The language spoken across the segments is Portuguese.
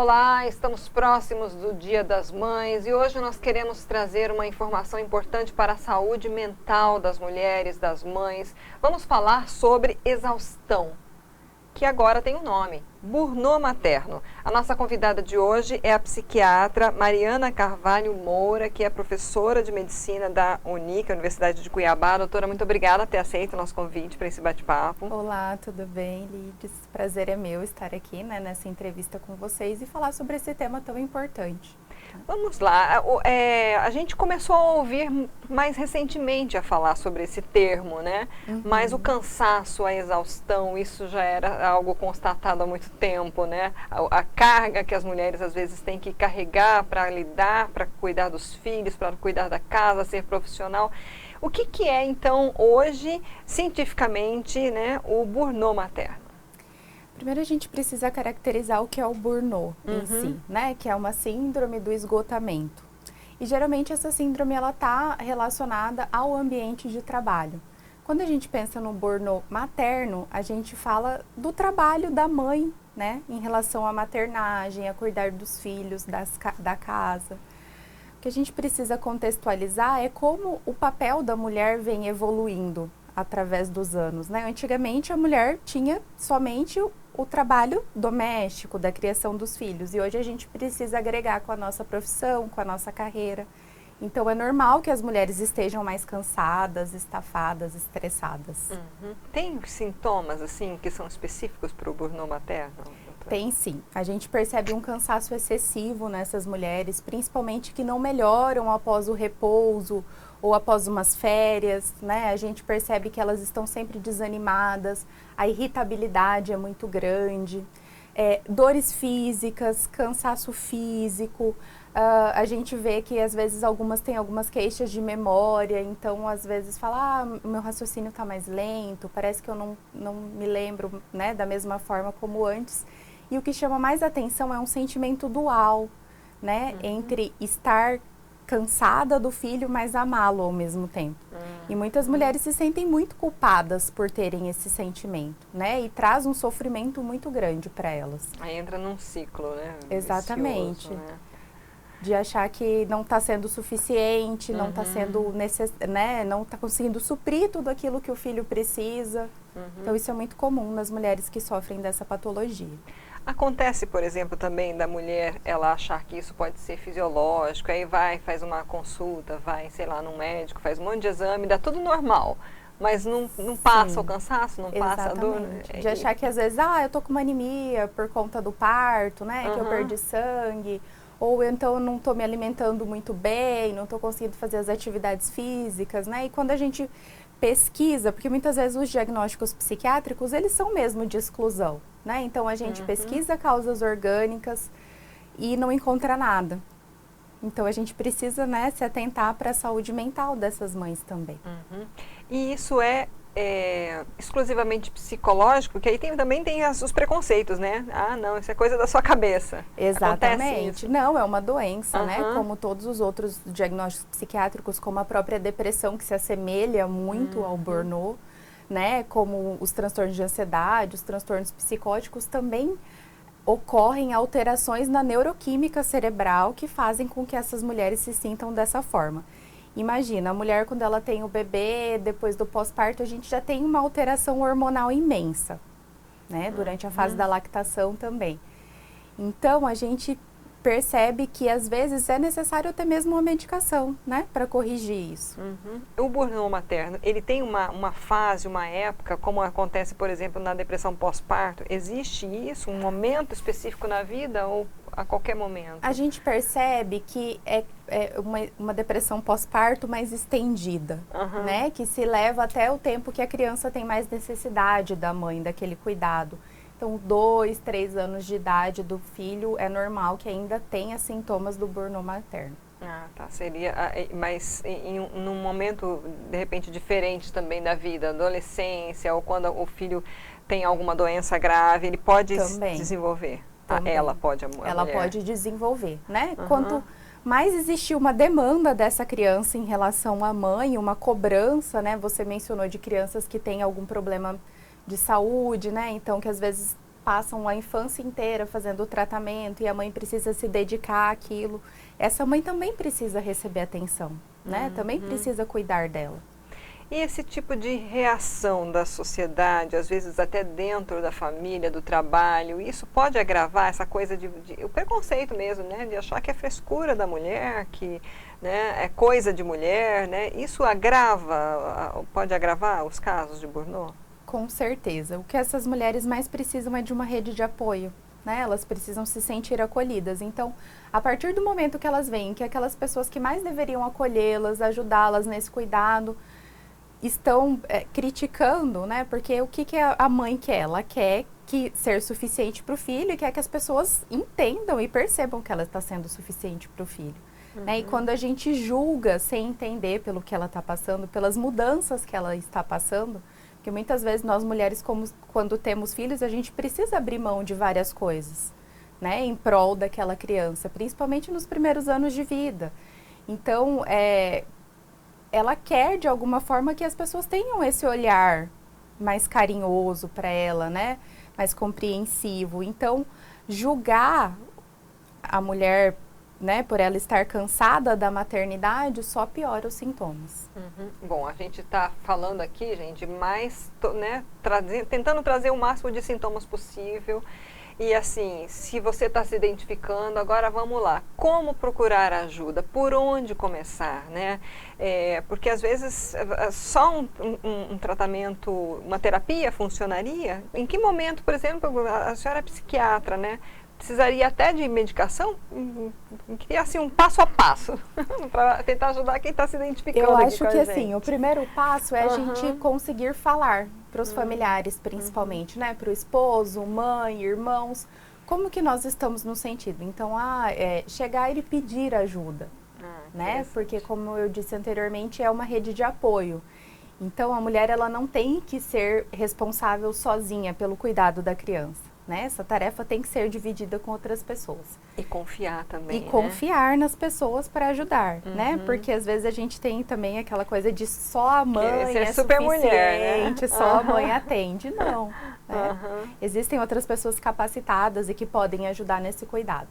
Olá, estamos próximos do Dia das Mães e hoje nós queremos trazer uma informação importante para a saúde mental das mulheres, das mães. Vamos falar sobre exaustão, que agora tem um nome, burnout materno. A nossa convidada de hoje é a psiquiatra Mariana Carvalho Moura, que é professora de medicina da UNIC, Universidade de Cuiabá. Doutora, muito obrigada por ter aceito o nosso convite para esse bate-papo. Olá, tudo bem, Lides? Prazer é meu estar aqui, nessa entrevista com vocês e falar sobre esse tema tão importante. Vamos lá, a gente começou a ouvir mais recentemente a falar sobre esse termo, né? Mas o cansaço, a exaustão, isso já era algo constatado há muito tempo, né? A carga que as mulheres às vezes têm que carregar para lidar, para cuidar dos filhos, para cuidar da casa, ser profissional. O que é então hoje, cientificamente, né, o burnout materno? Primeiro a gente precisa caracterizar o que é o burnout em si, né? Que é uma síndrome do esgotamento. E geralmente essa síndrome ela está relacionada ao ambiente de trabalho. Quando a gente pensa no burnout materno, a gente fala do trabalho da mãe, né? Em relação à maternagem, a cuidar dos filhos, da casa. O que a gente precisa contextualizar é como o papel da mulher vem evoluindo através dos anos, né? Antigamente a mulher tinha somente o trabalho doméstico, da criação dos filhos. E hoje a gente precisa agregar com a nossa profissão, com a nossa carreira. Então é normal que as mulheres estejam mais cansadas, estafadas, estressadas. Tem sintomas, assim, que são específicos para o burnout materno? Tem sim. A gente percebe um cansaço excessivo nessas mulheres, principalmente que não melhoram após o repouso ou após umas férias, né? A gente percebe que elas estão sempre desanimadas, a irritabilidade é muito grande, dores físicas, cansaço físico. A gente vê que às vezes algumas têm algumas queixas de memória, então às vezes fala, o meu raciocínio está mais lento, parece que eu não me lembro, né, da mesma forma como antes. E o que chama mais atenção é um sentimento dual, né, entre estar cansada do filho, mas amá-lo ao mesmo tempo. E muitas mulheres se sentem muito culpadas por terem esse sentimento, né? E traz um sofrimento muito grande para elas. Aí entra num ciclo, né? Exatamente. Vicioso, né? De achar que não está sendo suficiente, não está sendo né? Não está conseguindo suprir tudo aquilo que o filho precisa. Então isso é muito comum nas mulheres que sofrem dessa patologia. Acontece, por exemplo, também da mulher ela achar que isso pode ser fisiológico, aí vai, faz uma consulta, vai, sei lá, num médico, faz um monte de exame, dá tudo normal, mas não passa o cansaço, não passa a dor. De achar que às vezes, eu tô com uma anemia por conta do parto, né, que eu perdi sangue, ou então eu não tô me alimentando muito bem, não tô conseguindo fazer as atividades físicas, né, e quando a gente pesquisa, porque muitas vezes os diagnósticos psiquiátricos, eles são mesmo de exclusão, né? Então a gente pesquisa causas orgânicas e não encontra nada. Então a gente precisa, né, se atentar para a saúde mental dessas mães também. E isso é exclusivamente psicológico, porque aí também tem os preconceitos, né? Ah, não, isso é coisa da sua cabeça. Exatamente. Não, é uma doença, né? Como todos os outros diagnósticos psiquiátricos, como a própria depressão, que se assemelha muito ao burnout, né? Como os transtornos de ansiedade, os transtornos psicóticos, também ocorrem alterações na neuroquímica cerebral que fazem com que essas mulheres se sintam dessa forma. Imagina, a mulher quando ela tem o bebê, depois do pós-parto, a gente já tem uma alteração hormonal imensa, né? Durante a fase da lactação também. Então, a gente percebe que às vezes é necessário até mesmo uma medicação, né? Para corrigir isso. O burnout materno, ele tem uma fase, uma época, como acontece, por exemplo, na depressão pós-parto? Existe isso, um momento específico na vida ou a qualquer momento? A gente percebe que é uma depressão pós-parto mais estendida, né? Que se leva até o tempo que a criança tem mais necessidade da mãe, daquele cuidado. Então, 2, 3 anos de idade do filho é normal que ainda tenha sintomas do burnout materno. Ah, tá. Seria, mas num momento, de repente, diferente também da vida, adolescência, ou quando o filho tem alguma doença grave, ele pode desenvolver? Ela pode, ela pode desenvolver, né? Quanto mais existe uma demanda dessa criança em relação à mãe, uma cobrança, né? Você mencionou de crianças que têm algum problema de saúde, né? Então, que às vezes passam a infância inteira fazendo o tratamento e a mãe precisa se dedicar àquilo, essa mãe também precisa receber atenção, né? Também precisa cuidar dela. E esse tipo de reação da sociedade, às vezes até dentro da família, do trabalho, isso pode agravar essa coisa o preconceito mesmo, né? De achar que é frescura da mulher, que, né, é coisa de mulher, né? Isso pode agravar os casos de burnout? Com certeza. O que essas mulheres mais precisam é de uma rede de apoio, né? Elas precisam se sentir acolhidas. Então, a partir do momento que elas veem que aquelas pessoas que mais deveriam acolhê-las, ajudá-las nesse cuidado, estão criticando, né? Porque o que a mãe quer? Ela quer ser suficiente para o filho e quer que as pessoas entendam e percebam que ela está sendo suficiente para o filho. Né? E quando a gente julga sem entender pelo que ela está passando, pelas mudanças que ela está passando, porque muitas vezes nós mulheres, quando temos filhos, a gente precisa abrir mão de várias coisas, né? Em prol daquela criança, principalmente nos primeiros anos de vida. Então, ela quer, de alguma forma, que as pessoas tenham esse olhar mais carinhoso para ela, né? Mais compreensivo. Então, julgar a mulher, né, por ela estar cansada da maternidade, só piora os sintomas. Bom, a gente está falando aqui, gente, mais, né, tentando trazer o máximo de sintomas possível. E assim, se você está se identificando, agora vamos lá. Como procurar ajuda? Por onde começar, né? Porque às vezes só um tratamento, uma terapia funcionaria? Em que momento, por exemplo, a senhora é psiquiatra, né? Precisaria até de medicação? Queria assim um passo a passo para tentar ajudar quem está se identificando. Eu acho que assim, o primeiro passo é a gente conseguir falar para os familiares, principalmente, né? Para o esposo, mãe, irmãos. Como que nós estamos no sentido? Então, chegar e pedir ajuda, né? Porque, como eu disse anteriormente, é uma rede de apoio. Então, a mulher, ela não tem que ser responsável sozinha pelo cuidado da criança. Né? Essa tarefa tem que ser dividida com outras pessoas. E confiar também, E confiar nas pessoas para ajudar, né? Porque às vezes a gente tem também aquela coisa de só a mãe é super suficiente, mulher, né? Só a mãe atende. Não. Né? Existem outras pessoas capacitadas e que podem ajudar nesse cuidado.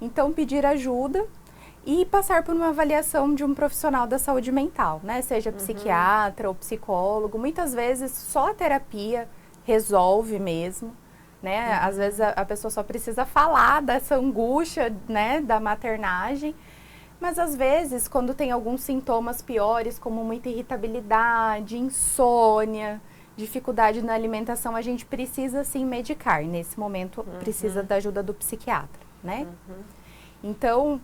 Então, pedir ajuda e passar por uma avaliação de um profissional da saúde mental, né? Seja psiquiatra ou psicólogo. Muitas vezes só a terapia resolve mesmo. Né? Às vezes a pessoa só precisa falar dessa angústia, né, da maternagem, mas às vezes quando tem alguns sintomas piores, como muita irritabilidade, insônia, dificuldade na alimentação, a gente precisa sim medicar. Nesse momento precisa da ajuda do psiquiatra, né? Então,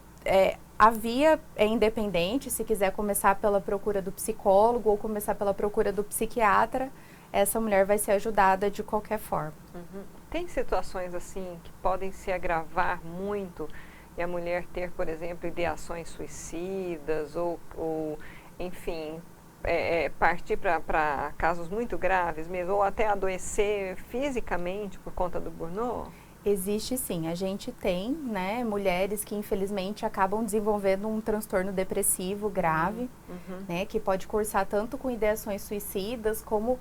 a via é independente. Se quiser começar pela procura do psicólogo ou começar pela procura do psiquiatra, essa mulher vai ser ajudada de qualquer forma. Tem situações assim que podem se agravar muito e a mulher ter, por exemplo, ideações suicidas ou enfim, partir para casos muito graves mesmo, ou até adoecer fisicamente por conta do burnout? Existe sim, a gente tem, né, mulheres que infelizmente acabam desenvolvendo um transtorno depressivo grave, né, que pode cursar tanto com ideações suicidas como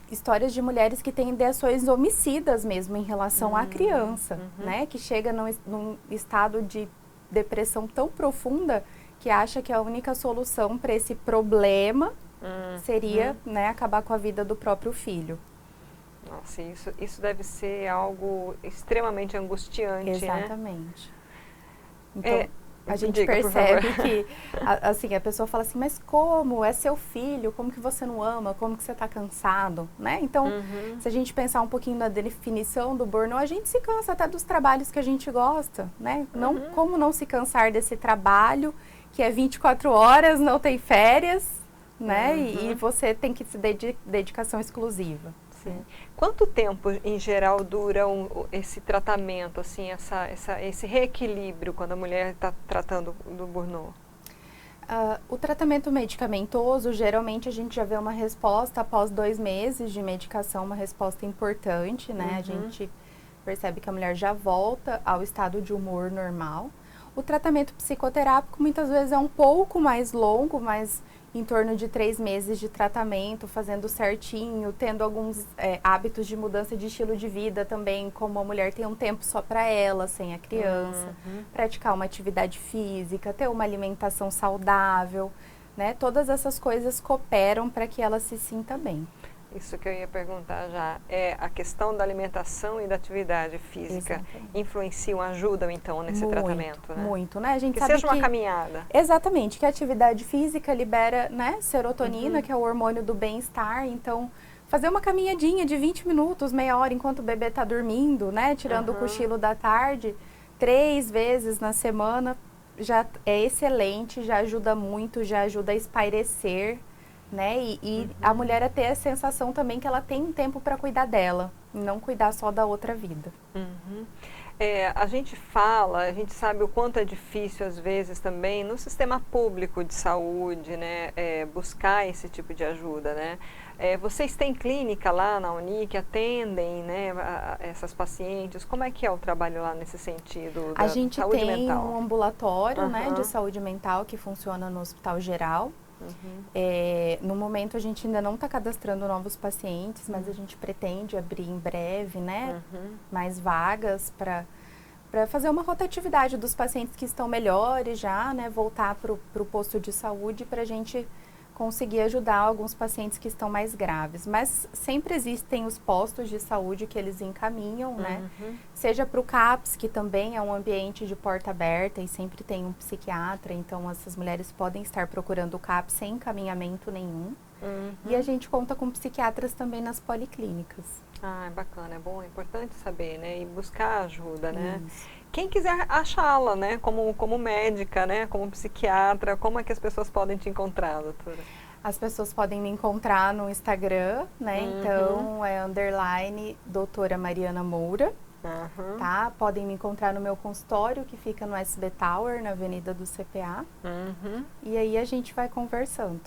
histórias de mulheres que têm ideações homicidas mesmo em relação à criança, né? Que chega num estado de depressão tão profunda que acha que a única solução para esse problema seria, né, acabar com a vida do próprio filho. Nossa, isso deve ser algo extremamente angustiante, Exatamente. Né? Então, a gente percebe que, assim, a pessoa fala assim, mas como? É seu filho, como que você não ama? Como que você está cansado? Né? Então, se a gente pensar um pouquinho na definição do burnout, a gente se cansa até dos trabalhos que a gente gosta, né? Como não se cansar desse trabalho que é 24 horas, não tem férias, né? E você tem que se dedicação exclusiva. Sim. Quanto tempo, em geral, dura esse tratamento, assim, esse reequilíbrio quando a mulher está tratando do burnout? O tratamento medicamentoso, geralmente a gente já vê uma resposta após 2 meses de medicação, uma resposta importante, né? A gente percebe que a mulher já volta ao estado de humor normal. O tratamento psicoterápico muitas vezes é um pouco mais longo, mas em torno de 3 meses de tratamento, fazendo certinho, tendo alguns hábitos de mudança de estilo de vida também, como a mulher tem um tempo só para ela, sem a criança, praticar uma atividade física, ter uma alimentação saudável, né? Todas essas coisas cooperam para que ela se sinta bem. Isso que eu ia perguntar já, a questão da alimentação e da atividade física influenciam, ajudam então nesse tratamento, né? Muito, né? A gente que sabe seja uma caminhada. Exatamente, que a atividade física libera, né, serotonina, que é o hormônio do bem-estar, então fazer uma caminhadinha de 20 minutos, meia hora, enquanto o bebê está dormindo, né, tirando o cochilo da tarde, 3 vezes na semana, já é excelente, já ajuda muito, já ajuda a espairecer, né? E a mulher a ter a sensação também que ela tem um tempo para cuidar dela, não cuidar só da outra vida. A gente fala, a gente sabe o quanto é difícil às vezes também no sistema público de saúde, né, buscar esse tipo de ajuda, né? Vocês têm clínica lá na Unic, atendem, né, essas pacientes? Como é que é o trabalho lá nesse sentido da a gente saúde tem mental? um ambulatório, né, de saúde mental que funciona no Hospital Geral. No momento a gente ainda não está cadastrando novos pacientes, mas a gente pretende abrir em breve, né, mais vagas para fazer uma rotatividade dos pacientes que estão melhores já, né, voltar para o posto de saúde para a gente conseguir ajudar alguns pacientes que estão mais graves. Mas sempre existem os postos de saúde que eles encaminham, né? Seja para o CAPS, que também é um ambiente de porta aberta e sempre tem um psiquiatra, então essas mulheres podem estar procurando o CAPS sem encaminhamento nenhum. E a gente conta com psiquiatras também nas policlínicas. É bacana, é bom, é importante saber, né? E buscar ajuda, né? Isso. Quem quiser achá-la, né? Como médica, né? Como psiquiatra, como é que as pessoas podem te encontrar, doutora? As pessoas podem me encontrar no Instagram, né? Então, _ doutora Mariana Moura, tá? Podem me encontrar no meu consultório, que fica no SB Tower, na Avenida do CPA. E aí a gente vai conversando.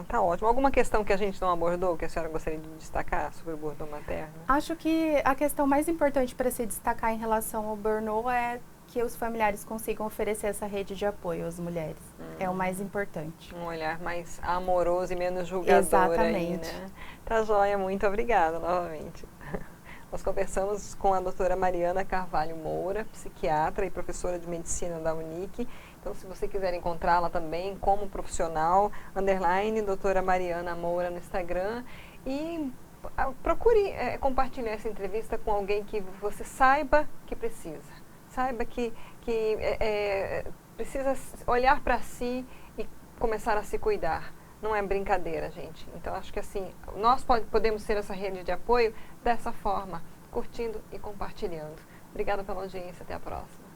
Tá ótimo. Alguma questão que a gente não abordou, que a senhora gostaria de destacar sobre o burnout materno? Acho que a questão mais importante para se destacar em relação ao burnout é que os familiares consigam oferecer essa rede de apoio às mulheres. É o mais importante. Um olhar mais amoroso e menos julgador. Exatamente. Aí, né? Tá joia, muito obrigada novamente. Nós conversamos com a doutora Mariana Carvalho Moura, psiquiatra e professora de medicina da Unic. Então, se você quiser encontrá-la também como profissional, _ doutora Mariana Moura no Instagram. E procure compartilhar essa entrevista com alguém que você saiba que precisa. Saiba que precisa olhar para si e começar a se cuidar. Não é brincadeira, gente. Então, acho que assim, nós podemos ser essa rede de apoio dessa forma, curtindo e compartilhando. Obrigada pela audiência. Até a próxima.